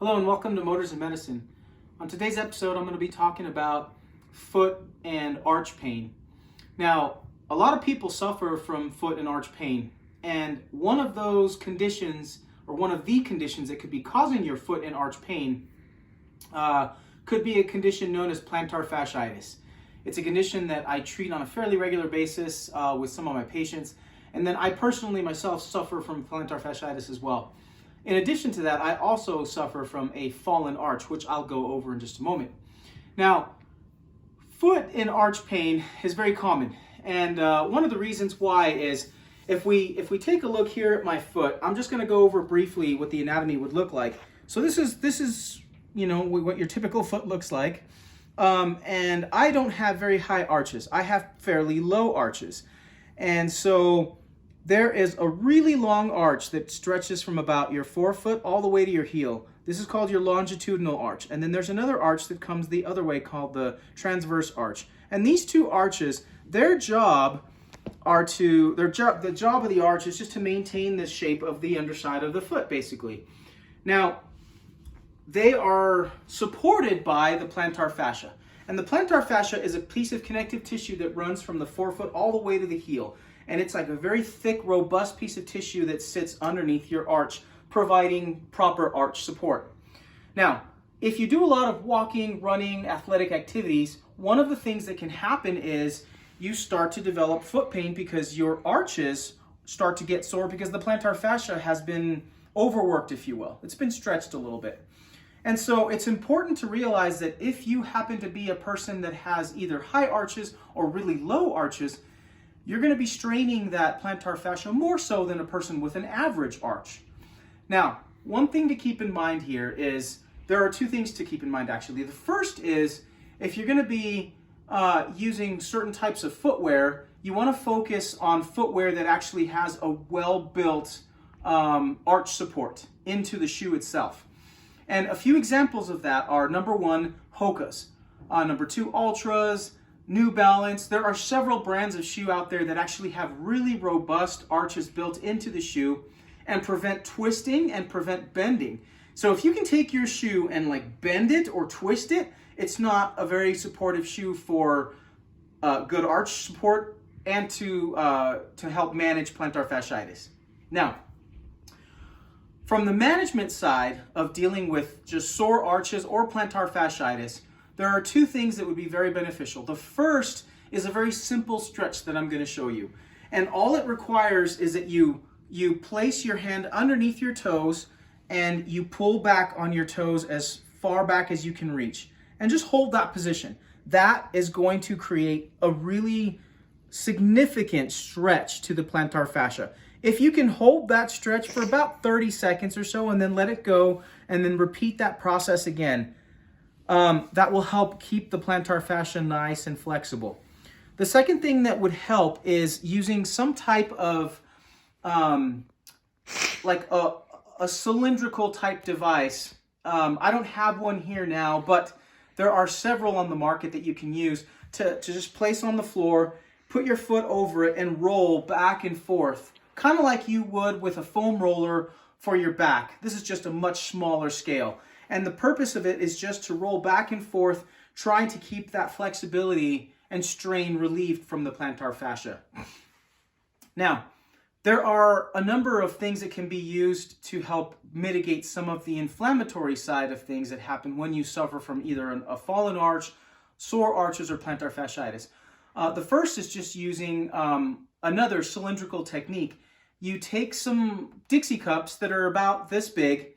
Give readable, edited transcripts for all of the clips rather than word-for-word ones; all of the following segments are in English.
Hello and welcome to Motors and Medicine. On today's episode, I'm going to be talking about foot and arch pain. Now, a lot of people suffer from foot and arch pain, and one of those conditions, or one of the conditions that could be causing your foot and arch pain, could be a condition known as plantar fasciitis. It's a condition that I treat on a fairly regular basis with some of my patients, and then I personally myself suffer from plantar fasciitis as well. In addition to that, I also suffer from a fallen arch, which I'll go over in just a moment. Now, foot and arch pain is very common, and one of the reasons why is if we take a look here at my foot, I'm just going to go over briefly what the anatomy would look like. So this is what your typical foot looks like, and I don't have very high arches. I have fairly low arches, and so there is a really long arch that stretches from about your forefoot all the way to your heel. This is called your longitudinal arch. And then there's another arch that comes the other way called the transverse arch. And these two arches, the job of the arch is just to maintain the shape of the underside of the foot, basically. Now, they are supported by the plantar fascia. And the plantar fascia is a piece of connective tissue that runs from the forefoot all the way to the heel. And it's like a very thick, robust piece of tissue that sits underneath your arch, providing proper arch support. Now, if you do a lot of walking, running, athletic activities, one of the things that can happen is you start to develop foot pain because your arches start to get sore because the plantar fascia has been overworked, if you will. It's been stretched a little bit. And so it's important to realize that if you happen to be a person that has either high arches or really low arches, you're going to be straining that plantar fascia more so than a person with an average arch. Now, one thing to keep in mind here is, there are two things to keep in mind actually. The first is, if you're going to be using certain types of footwear, you want to focus on footwear that actually has a well-built arch support into the shoe itself. And a few examples of that are, number one, Hoka's, number two, Altras, New Balance. There are several brands of shoe out there that actually have really robust arches built into the shoe and prevent twisting and prevent bending. So if you can take your shoe and bend it or twist it, it's not a very supportive shoe for good arch support and to help manage plantar fasciitis. Now, from the management side of dealing with just sore arches or plantar fasciitis, there are two things that would be very beneficial. The first is a very simple stretch that I'm going to show you. And all it requires is that you place your hand underneath your toes and you pull back on your toes as far back as you can reach. And just hold that position. That is going to create a really significant stretch to the plantar fascia. If you can hold that stretch for about 30 seconds or so and then let it go and then repeat that process again, that will help keep the plantar fascia nice and flexible. The second thing that would help is using some type of like a cylindrical type device. I don't have one here now, but there are several on the market that you can use to just place on the floor, put your foot over it, and roll back and forth, kind of like you would with a foam roller for your back. This is just a much smaller scale. And the purpose of it is just to roll back and forth, trying to keep that flexibility and strain relieved from the plantar fascia. Now, there are a number of things that can be used to help mitigate some of the inflammatory side of things that happen when you suffer from either a fallen arch, sore arches, or plantar fasciitis. The first is just using another cylindrical technique. You take some Dixie cups that are about this big,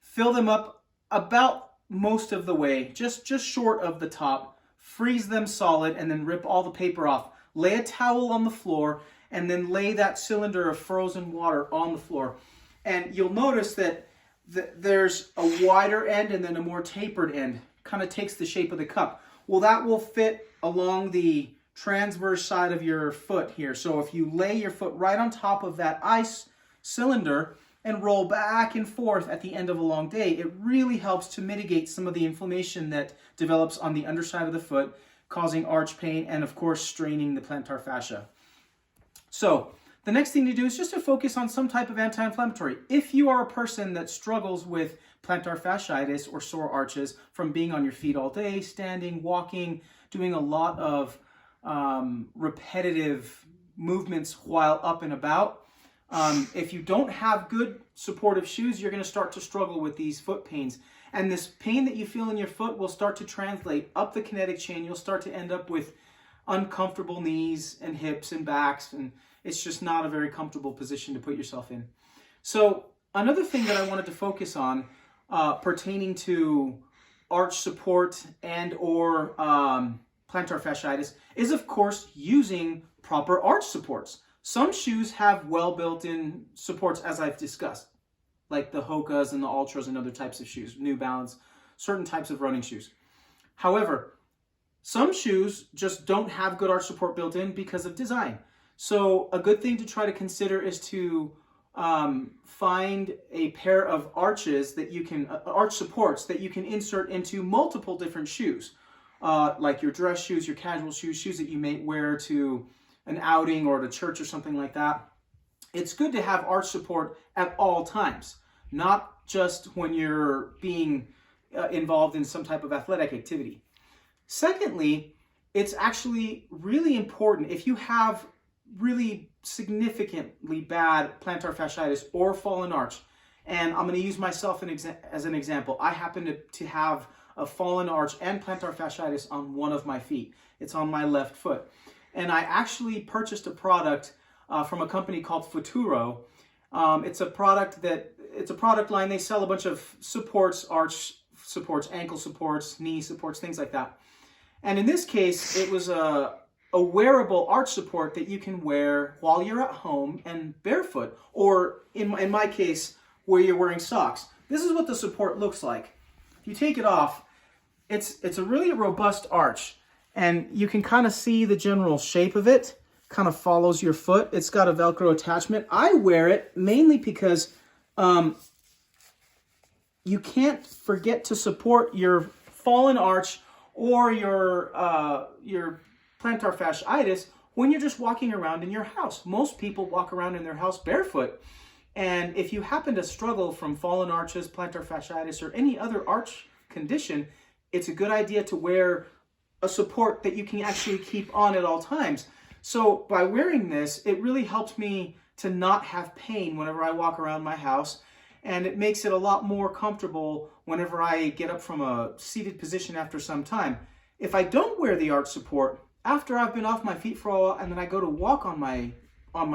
fill them up about most of the way, just short of the top, freeze them solid, and then rip all the paper off. Lay a towel on the floor, and then lay that cylinder of frozen water on the floor. And you'll notice that there's a wider end and then a more tapered end. Kind of takes the shape of the cup. Well, that will fit along the transverse side of your foot here. So if you lay your foot right on top of that ice cylinder and roll back and forth at the end of a long day, it really helps to mitigate some of the inflammation that develops on the underside of the foot, causing arch pain and, of course, straining the plantar fascia. So the next thing to do is just to focus on some type of anti-inflammatory. If you are a person that struggles with plantar fasciitis or sore arches from being on your feet all day, standing, walking, doing a lot of repetitive movements while up and about, if you don't have good supportive shoes, you're going to start to struggle with these foot pains. And this pain that you feel in your foot will start to translate up the kinetic chain. You'll start to end up with uncomfortable knees and hips and backs, and it's just not a very comfortable position to put yourself in. So another thing that I wanted to focus on pertaining to arch support and or plantar fasciitis is, of course, using proper arch supports. Some shoes have well built-in supports, as I've discussed, like the Hokas and the Ultras and other types of shoes, New Balance, certain types of running shoes. However, some shoes just don't have good arch support built in because of design. So a good thing to try to consider is to find a pair of arches that you can, arch supports that you can insert into multiple different shoes, like your dress shoes, your casual shoes, shoes that you may wear to an outing or to church or something like that. It's good to have arch support at all times, not just when you're being involved in some type of athletic activity. Secondly, it's actually really important if you have really significantly bad plantar fasciitis or fallen arch, and I'm going to use myself as an example. I happen to have a fallen arch and plantar fasciitis on one of my feet. It's on my left foot. And I actually purchased a product from a company called Futuro. It's a product line. They sell a bunch of supports, arch supports, ankle supports, knee supports, things like that. And in this case, it was a wearable arch support that you can wear while you're at home and barefoot, or in my case, where you're wearing socks. This is what the support looks like. If you take it off, it's a really robust arch, and you can kind of see the general shape of it. Kind of follows your foot. It's got a Velcro attachment. I wear it mainly because you can't forget to support your fallen arch or your plantar fasciitis when you're just walking around in your house. Most people walk around in their house barefoot. And if you happen to struggle from fallen arches, plantar fasciitis, or any other arch condition, it's a good idea to wear a support that you can actually keep on at all times. So by wearing this, it really helps me to not have pain whenever I walk around my house, and it makes it a lot more comfortable whenever I get up from a seated position after some time. If I don't wear the arch support, after I've been off my feet for a while and then I go to walk on my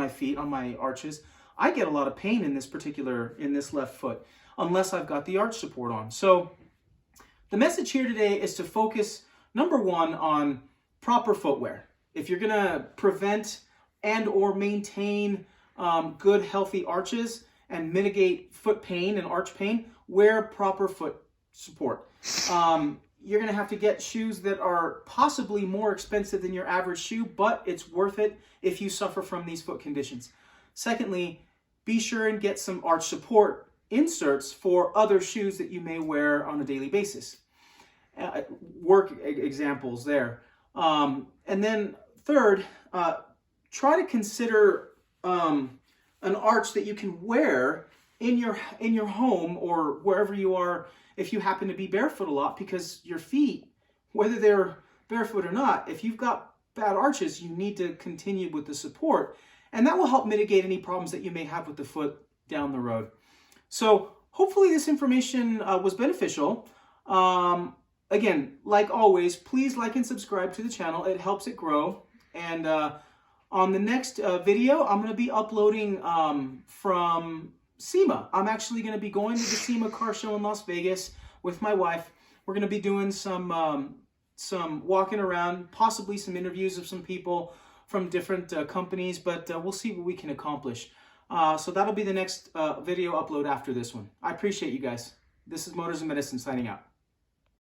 feet, on my arches, I get a lot of pain in this left foot, unless I've got the arch support on. So the message here today is to focus, number one, on proper footwear. If you're gonna prevent and or maintain good, healthy arches and mitigate foot pain and arch pain, wear proper foot support. You're gonna have to get shoes that are possibly more expensive than your average shoe, but it's worth it if you suffer from these foot conditions. Secondly, be sure and get some arch support inserts for other shoes that you may wear on a daily basis. Work examples there. And then third, try to consider an arch that you can wear in your home or wherever you are if you happen to be barefoot a lot, because your feet, whether they're barefoot or not, if you've got bad arches, you need to continue with the support, and that will help mitigate any problems that you may have with the foot down the road. So hopefully this information was beneficial. Again, like always, please like and subscribe to the channel. It helps it grow. And on the next video, I'm going to be uploading from SEMA. I'm actually going to be going to the SEMA car show in Las Vegas with my wife. We're going to be doing some walking around, possibly some interviews of some people from different companies, but we'll see what we can accomplish. So that'll be the next video upload after this one. I appreciate you guys. This is Motors and Medicine signing out.